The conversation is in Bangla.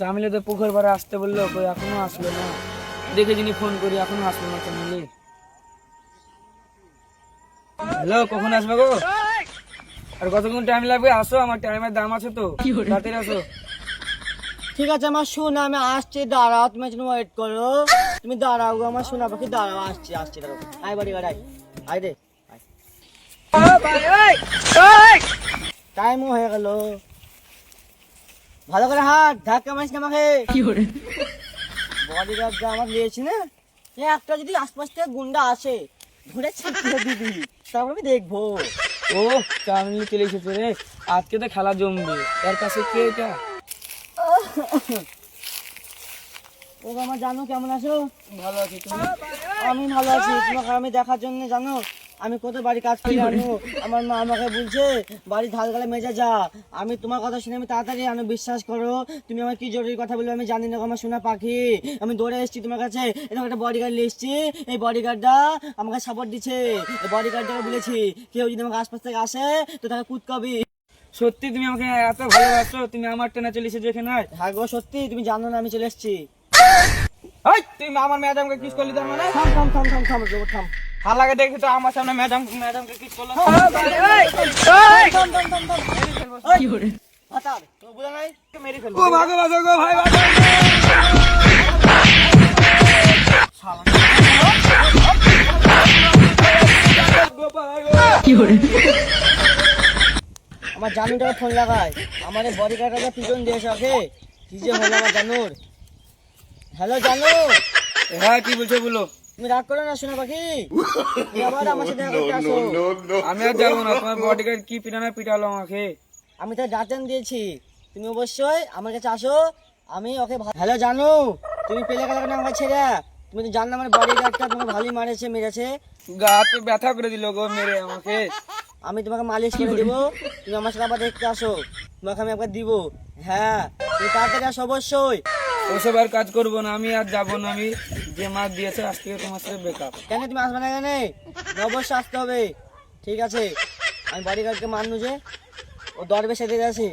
চামিলে তো পুকুর পাড়ে আসতে বললো, কই এখনো আসলো না। দেখে যিনি ফোন করি, এখনো আসলো না চামিলে। হ্যালো, কখন আসবে গো? আর কতক্ষণ টাইম লাগবে? আসো, আমার টাইমের দাম আছে তো, তাড়াতাড়ি আসো। ঠিক আছে আমার সোনা, আমি আসছি, দাঁড়াও, তুমি জন্য ওয়েট করো। তুমি দাঁড়াও গো আমার সোনা পাখি, দাঁড়াও, আসছি আসছি, দাঁড়াও। আয় বাড়ি গাড়ি, আয় রে, টাইমও হয়ে গেল। ভালো করে হাত, ধাক্কা মারিস না আমাকে। বডিগার্ড যা আমার নিয়েছি না, এ একটা যদি আশপাশ থেকে গুন্ডা আসে, ধরে ছিটকে দিবি, তারপর আমি দেখবো। ও, চামিলে চলে এসেছে রে, আজকে তো খেলা জমবে। এর কাছে কে এটা? ও আমার জানো কেমন আছো? ভালো আছি, তুমি? আমি ভালো আছি। তোমাকে আমি দেখার জন্য জানো আমি কত বাড়ি কাজ করে আনো। আমার মা আমাকে বলছে বাড়ি ঢাল গালে মেজে যা। আমি তোমার কথা শুনে আমি তাড়াতাড়ি আনো, বিশ্বাস করো। তুমি আমার কি জরুরি কথা বলবে আমি জানি না গো, আমার সোনা পাখি। আমি দৌড়ে এসেছি তোমার কাছে, এরকম একটা বডিগার্ড নিয়ে এসেছি। এই বডিগার্ডটা আমাকে সাপোর্ট দিচ্ছে। এই বডিগার্ডটাকে বলেছি কেউ যদি আমাকে আশপাশ থেকে আসে তো তাকে কুটকাবি। সত্যি তুমি আমাকে এত ভালোবাসো? তুমি আমার টেনে চলে এসেছো এখানে? হ্যাঁ গো সত্যি, তুমি জানো না আমি চলে এসেছি। তুমি আমার ম্যাডামকে কিস করলি তার মানে? থাম থাম থাম থাম থাম রোবট, থাম। হালাকে দেখি তো আমার সামনে ম্যাডামকে কিস করলো। আতার তো বুঝা নাই, মেরে ফেলবো। ও ভাগো ভাগো গো ভাই, ভাগো। আমার জানুটাকে ফোন লাগায়, আমার বডি গার্ডটা পিছন দিয়েছে ওকে। কি যে হলো আমার জানুর। হ্যালো জানু, হ্যাঁ, কি বলছো বলো? তুমি রাগ করো না সোনা পাখি, তুমি আবার আমার সাথে দেখা করতে আসো। আমি আর যাবো না, তোমার বডিগার্ড কি পিটালো আমাকে। আমি তো ডাটেন দিয়েছি, তুমি অবশ্যই আমার কাছে আসো। আমি ওকে হ্যালো জানু, তুমি পেলে গেলে কেন আমাকে ছেড়ে? তুমি তো জানো আমার বডি গার্ডটা তোমাকে ভালোই মেরেছে। গাতে ব্যথা করে দিল গো মেরে আমাকে। আমি তোমাকে মালিশ করে দেবো, তুমি আমার সাথে আবার দেখতে আসো, তোমাকে আমি একবার দিব। হ্যাঁ তুমি তাড়াতাড়ি আসো অবশ্যই। ওসব আর কাজ করবো না, আমি আর যাবো না। আমি যে মাছ দিয়েছে আজ থেকে তোমার সাথে বেকআপ। কেন তুমি আসবে না? কেন অবশ্যই আসতে হবে। ঠিক আছে, আমি বডিগার্ডকে মানবো যে ও দরবে সেদিকে আছে।